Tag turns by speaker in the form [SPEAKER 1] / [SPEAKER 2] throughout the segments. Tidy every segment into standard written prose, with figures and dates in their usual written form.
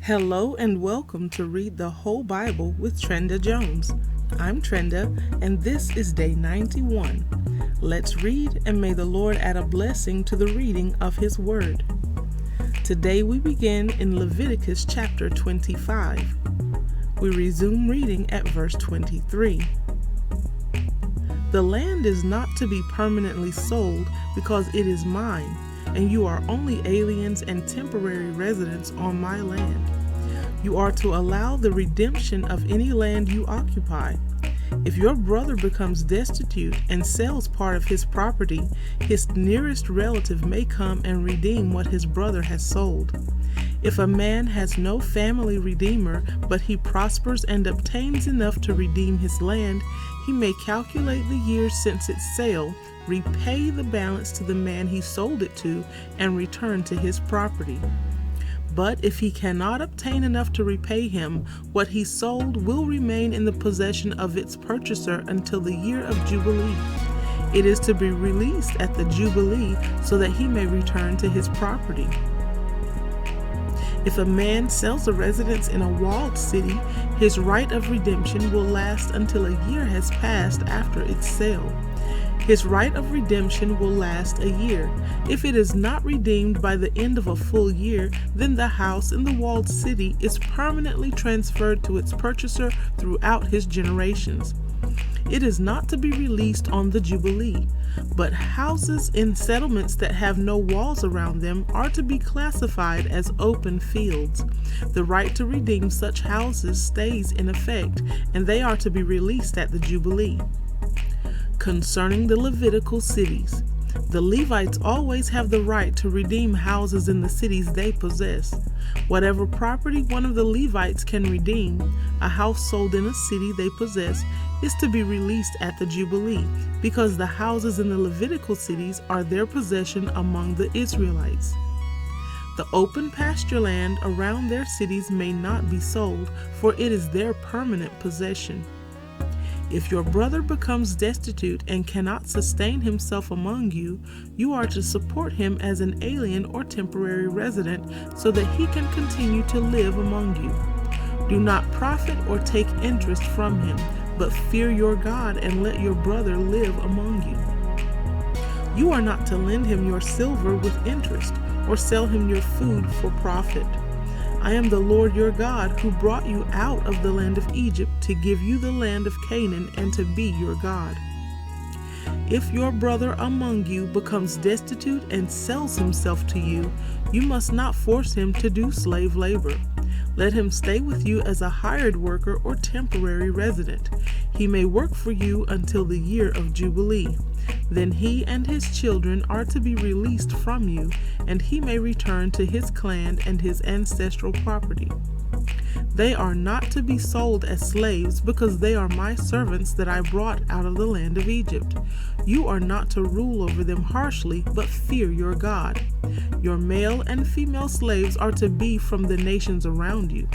[SPEAKER 1] Hello and welcome to Read the Whole Bible with Trenda Jones. I'm Trenda and this is day 91. Let's read and may the Lord add a blessing to the reading of His Word. Today we begin in Leviticus chapter 25. We resume reading at verse 23. The land is not to be permanently sold because it is mine, and you are only aliens and temporary residents on my land. You are to allow the redemption of any land you occupy. If your brother becomes destitute and sells part of his property, his nearest relative may come and redeem what his brother has sold. If a man has no family redeemer, but he prospers and obtains enough to redeem his land, he may calculate the years since its sale, repay the balance to the man he sold it to, and return to his property. But if he cannot obtain enough to repay him, what he sold will remain in the possession of its purchaser until the year of Jubilee. It is to be released at the Jubilee so that he may return to his property. If a man sells a residence in a walled city, his right of redemption will last until a year has passed after its sale. His right of redemption will last a year. If it is not redeemed by the end of a full year, then the house in the walled city is permanently transferred to its purchaser throughout his generations. It is not to be released on the Jubilee, but houses in settlements that have no walls around them are to be classified as open fields. The right to redeem such houses stays in effect, and they are to be released at the Jubilee. Concerning the Levitical cities, the Levites always have the right to redeem houses in the cities they possess. Whatever property one of the Levites can redeem, a house sold in a city they possess, is to be released at the Jubilee, because the houses in the Levitical cities are their possession among the Israelites. The open pasture land around their cities may not be sold, for it is their permanent possession. If your brother becomes destitute and cannot sustain himself among you, you are to support him as an alien or temporary resident so that he can continue to live among you. Do not profit or take interest from him, but fear your God and let your brother live among you. You are not to lend him your silver with interest or sell him your food for profit. I am the Lord your God who brought you out of the land of Egypt to give you the land of Canaan and to be your God. If your brother among you becomes destitute and sells himself to you, you must not force him to do slave labor. Let him stay with you as a hired worker or temporary resident. He may work for you until the year of Jubilee. Then he and his children are to be released from you, and he may return to his clan and his ancestral property. They are not to be sold as slaves, because they are my servants that I brought out of the land of Egypt. You are not to rule over them harshly, but fear your God. Your male and female slaves are to be from the nations around you.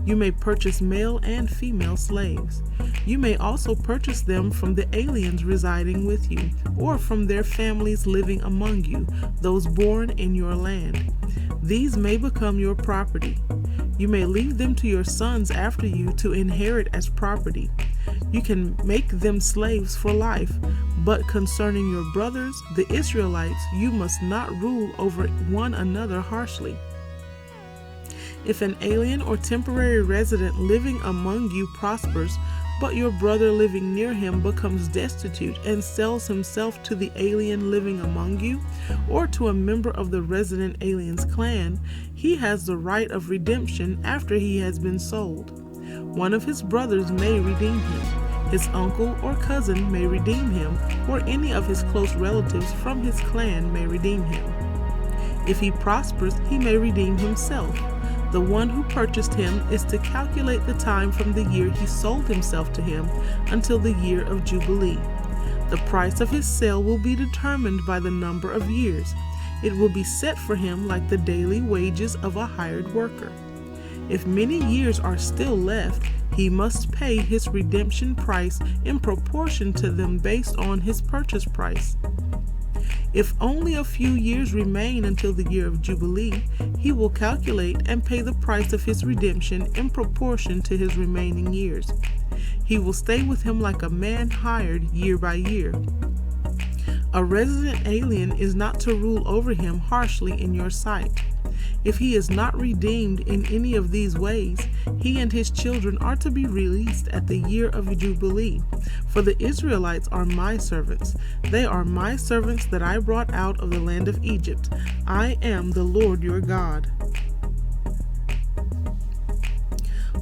[SPEAKER 1] You may purchase male and female slaves. You may also purchase them from the aliens residing with you, or from their families living among you, those born in your land. These may become your property. You may leave them to your sons after you to inherit as property. You can make them slaves for life, but concerning your brothers, the Israelites, you must not rule over one another harshly. If an alien or temporary resident living among you prospers, but your brother living near him becomes destitute and sells himself to the alien living among you, or to a member of the resident alien's clan, he has the right of redemption after he has been sold. One of his brothers may redeem him. His uncle or cousin may redeem him, or any of his close relatives from his clan may redeem him. If he prospers, he may redeem himself. The one who purchased him is to calculate the time from the year he sold himself to him until the year of Jubilee. The price of his sale will be determined by the number of years. It will be set for him like the daily wages of a hired worker. If many years are still left, he must pay his redemption price in proportion to them based on his purchase price. If only a few years remain until the year of Jubilee, he will calculate and pay the price of his redemption in proportion to his remaining years. He will stay with him like a man hired year by year. A resident alien is not to rule over him harshly in your sight. If he is not redeemed in any of these ways, he and his children are to be released at the year of Jubilee. For the Israelites are my servants. They are my servants that I brought out of the land of Egypt. I am the Lord your God.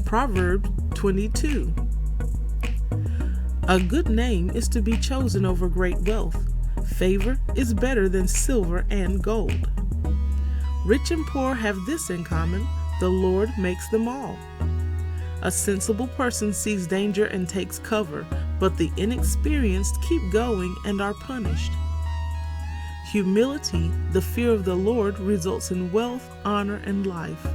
[SPEAKER 1] Proverbs 22. A good name is to be chosen over great wealth. Favor is better than silver and gold. Rich and poor have this in common: the Lord makes them all. A sensible person sees danger and takes cover, but the inexperienced keep going and are punished. Humility, the fear of the Lord, results in wealth, honor, and life.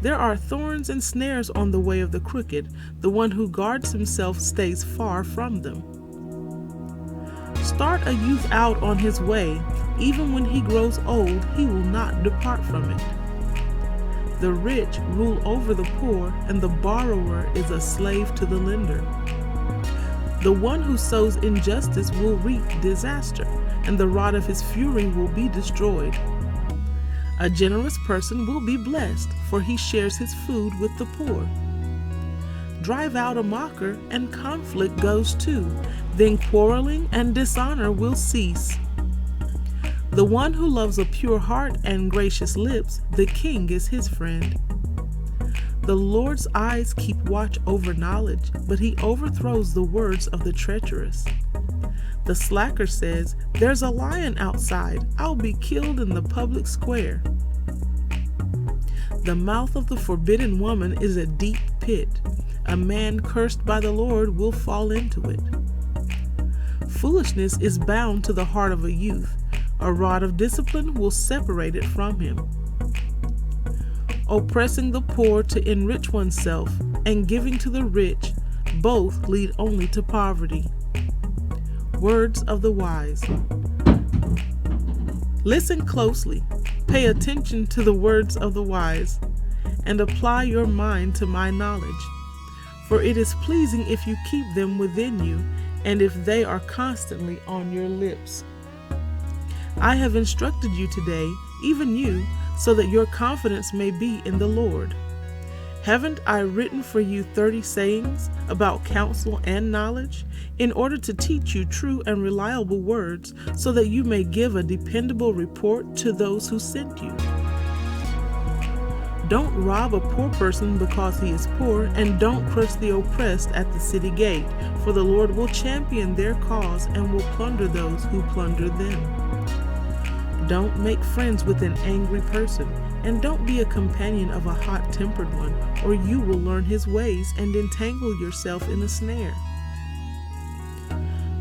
[SPEAKER 1] There are thorns and snares on the way of the crooked. The one who guards himself stays far from them. Start a youth out on his way. Even when he grows old, he will not depart from it. The rich rule over the poor, and the borrower is a slave to the lender. The one who sows injustice will reap disaster, and the rod of his fury will be destroyed. A generous person will be blessed, for he shares his food with the poor. Drive out a mocker, and conflict goes too. Then quarreling and dishonor will cease. The one who loves a pure heart and gracious lips, the king is his friend. The Lord's eyes keep watch over knowledge, but he overthrows the words of the treacherous. The slacker says, "There's a lion outside. I'll be killed in the public square." The mouth of the forbidden woman is a deep pit. A man cursed by the Lord will fall into it. Foolishness is bound to the heart of a youth. A rod of discipline will separate it from him. Oppressing the poor to enrich oneself and giving to the rich, both lead only to poverty. Words of the wise. Listen closely, pay attention to the words of the wise, and apply your mind to my knowledge. For it is pleasing if you keep them within you, and if they are constantly on your lips. I have instructed you today, even you, so that your confidence may be in the Lord. Haven't I written for you 30 sayings about counsel and knowledge, in order to teach you true and reliable words, so that you may give a dependable report to those who sent you? Don't rob a poor person because he is poor, and don't crush the oppressed at the city gate, for the Lord will champion their cause and will plunder those who plunder them. Don't make friends with an angry person, and don't be a companion of a hot-tempered one, or you will learn his ways and entangle yourself in a snare.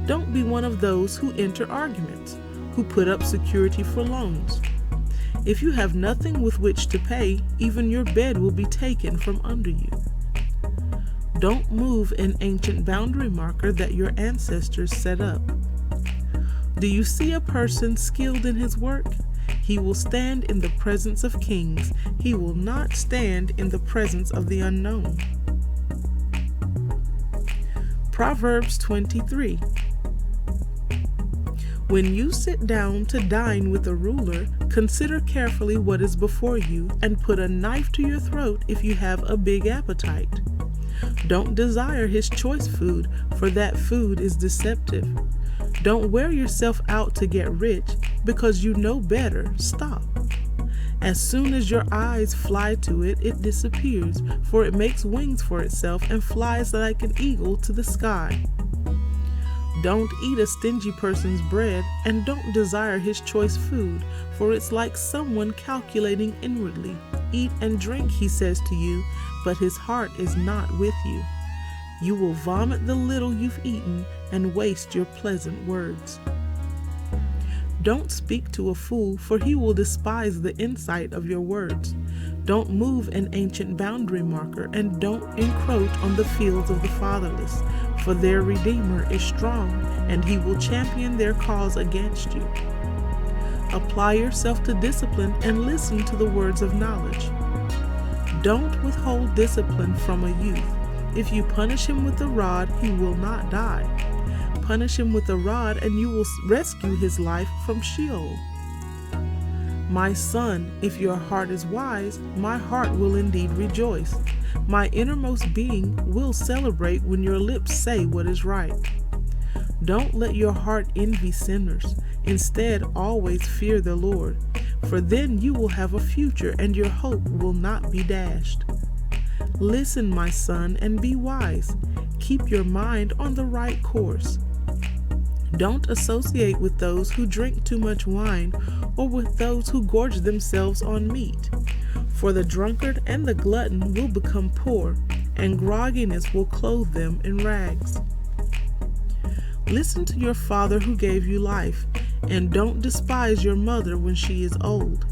[SPEAKER 1] Don't be one of those who enter arguments, who put up security for loans. If you have nothing with which to pay, even your bed will be taken from under you. Don't move an ancient boundary marker that your ancestors set up. Do you see a person skilled in his work? He will stand in the presence of kings. He will not stand in the presence of the unknown. Proverbs 23. When you sit down to dine with a ruler, consider carefully what is before you, and put a knife to your throat if you have a big appetite. Don't desire his choice food, for that food is deceptive. Don't wear yourself out to get rich, because you know better. Stop. As soon as your eyes fly to it, it disappears, for it makes wings for itself and flies like an eagle to the sky. Don't eat a stingy person's bread, and don't desire his choice food, for it's like someone calculating inwardly. Eat and drink, he says to you, but his heart is not with you. You will vomit the little you've eaten and waste your pleasant words. Don't speak to a fool, for he will despise the insight of your words. Don't move an ancient boundary marker, and don't encroach on the fields of the fatherless, for their Redeemer is strong, and he will champion their cause against you. Apply yourself to discipline and listen to the words of knowledge. Don't withhold discipline from a youth. If you punish him with a rod, he will not die. Punish him with a rod, and you will rescue his life from Sheol. My son, if your heart is wise, my heart will indeed rejoice. My innermost being will celebrate when your lips say what is right. Don't let your heart envy sinners. Instead, always fear the Lord, for then you will have a future and your hope will not be dashed. Listen, my son, and be wise. Keep your mind on the right course. Don't associate with those who drink too much wine or with those who gorge themselves on meat. For the drunkard and the glutton will become poor, and grogginess will clothe them in rags. Listen to your father who gave you life, and don't despise your mother when she is old.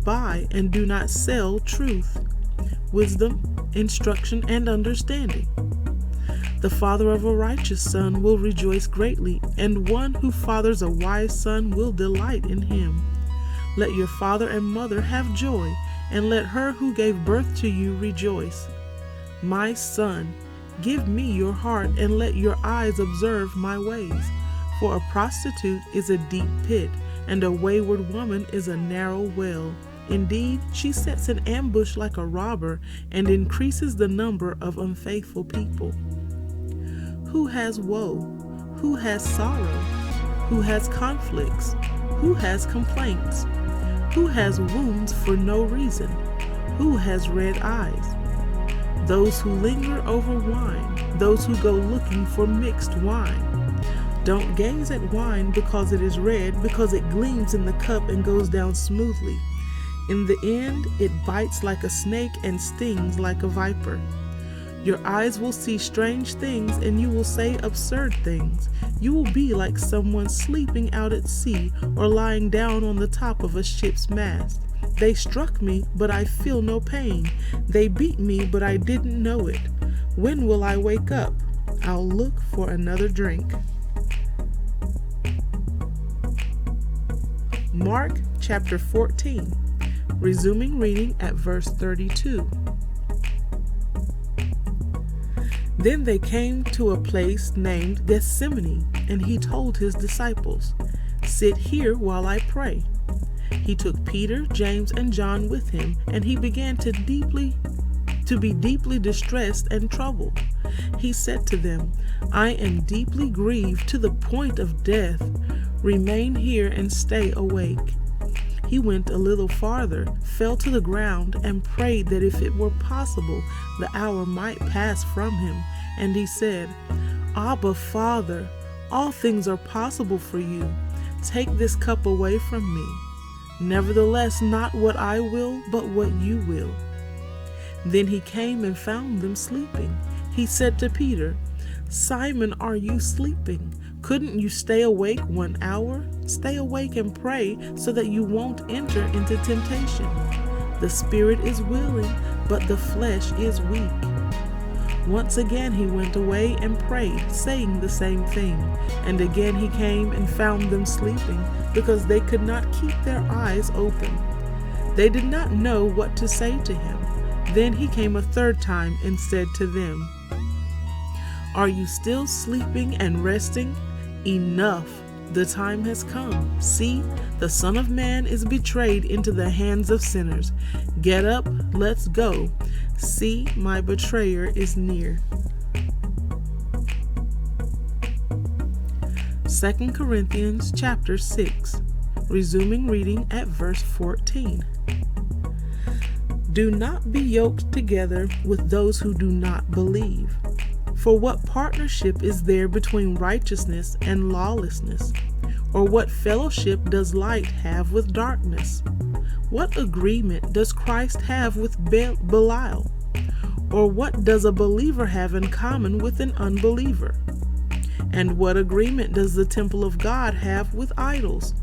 [SPEAKER 1] Buy and do not sell truth, wisdom, instruction, and understanding. The father of a righteous son will rejoice greatly, and one who fathers a wise son will delight in him. Let your father and mother have joy, and let her who gave birth to you rejoice. My son, give me your heart, and let your eyes observe my ways. For a prostitute is a deep pit, and a wayward woman is a narrow well. Indeed, she sets an ambush like a robber, and increases the number of unfaithful people. Who has woe? Who has sorrow? Who has conflicts? Who has complaints? Who has wounds for no reason? Who has red eyes? Those who linger over wine, those who go looking for mixed wine. Don't gaze at wine because it is red, because it gleams in the cup and goes down smoothly. In the end, it bites like a snake and stings like a viper. Your eyes will see strange things, and you will say absurd things. You will be like someone sleeping out at sea or lying down on the top of a ship's mast. They struck me, but I feel no pain. They beat me, but I didn't know it. When will I wake up? I'll look for another drink. Mark chapter 14, resuming reading at verse 32. Then they came to a place named Gethsemane, and he told his disciples, "Sit here while I pray." He took Peter, James, and John with him, and he began to be deeply distressed and troubled. He said to them, "I am deeply grieved to the point of death. Remain here and stay awake." He went a little farther, fell to the ground, and prayed that if it were possible, the hour might pass from him. And he said, "Abba, Father, all things are possible for you. Take this cup away from me. Nevertheless, not what I will, but what you will." Then he came and found them sleeping. He said to Peter, "Simon, are you sleeping? Couldn't you stay awake 1 hour? Stay awake and pray so that you won't enter into temptation. The spirit is willing, but the flesh is weak." Once again he went away and prayed, saying the same thing. And again he came and found them sleeping, because they could not keep their eyes open. They did not know what to say to him. Then he came a third time and said to them, "Are you still sleeping and resting? Enough! The time has come. See, the Son of Man is betrayed into the hands of sinners. Get up, let's go. See, my betrayer is near." 2 Corinthians chapter 6, resuming reading at verse 14. Do not be yoked together with those who do not believe. For what partnership is there between righteousness and lawlessness? Or what fellowship does light have with darkness? What agreement does Christ have with Belial? Or what does a believer have in common with an unbeliever? And what agreement does the temple of God have with idols?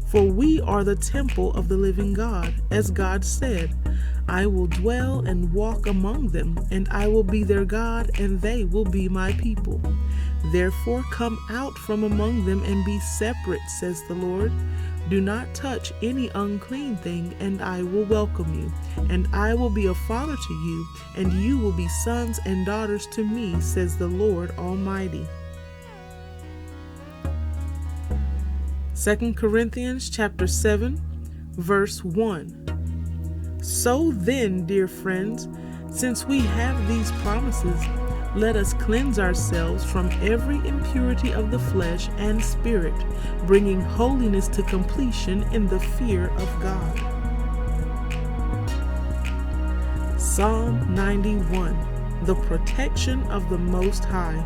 [SPEAKER 1] For we are the temple of the living God, as God said, I will dwell and walk among them, and I will be their God, and they will be my people. Therefore come out from among them and be separate, says the Lord. Do not touch any unclean thing, and I will welcome you, and I will be a father to you, and you will be sons and daughters to me, says the Lord Almighty. 2 Corinthians chapter 7, verse 1. So then, dear friends, since we have these promises, let us cleanse ourselves from every impurity of the flesh and spirit, bringing holiness to completion in the fear of God. Psalm 91, the protection of the Most High.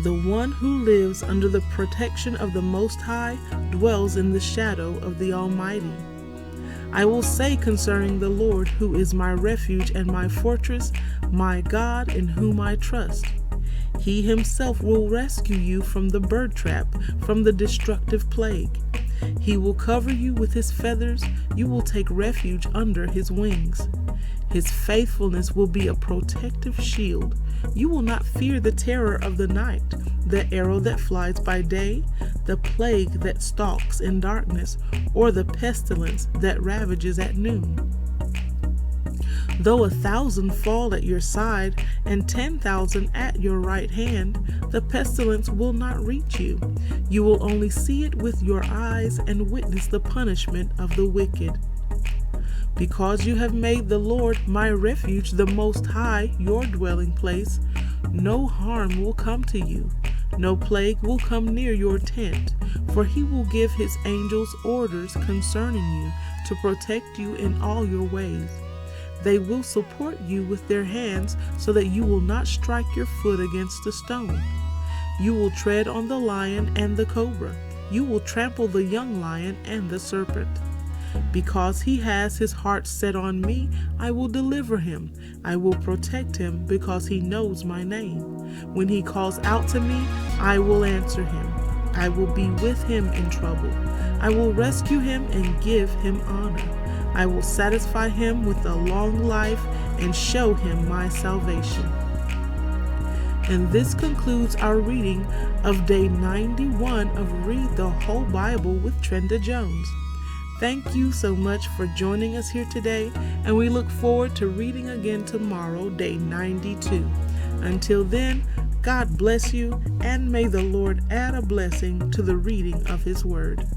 [SPEAKER 1] The one who lives under the protection of the Most High dwells in the shadow of the Almighty. I will say concerning the Lord, who is my refuge and my fortress, my God in whom I trust. He himself will rescue you from the bird trap, from the destructive plague. He will cover you with his feathers, you will take refuge under his wings. His faithfulness will be a protective shield. You will not fear the terror of the night, the arrow that flies by day, the plague that stalks in darkness, or the pestilence that ravages at noon. Though 1,000 fall at your side and 10,000 at your right hand, the pestilence will not reach you. You will only see it with your eyes and witness the punishment of the wicked. Because you have made the Lord my refuge, the Most High, your dwelling place, no harm will come to you. No plague will come near your tent, for he will give his angels orders concerning you to protect you in all your ways. They will support you with their hands so that you will not strike your foot against a stone. You will tread on the lion and the cobra. You will trample the young lion and the serpent. Because he has his heart set on me, I will deliver him. I will protect him because he knows my name. When he calls out to me, I will answer him. I will be with him in trouble. I will rescue him and give him honor. I will satisfy him with a long life and show him my salvation. And this concludes our reading of day 91 of Read the Whole Bible with Trenda Jones. Thank you so much for joining us here today, and we look forward to reading again tomorrow, day 92. Until then, God bless you, and may the Lord add a blessing to the reading of His Word.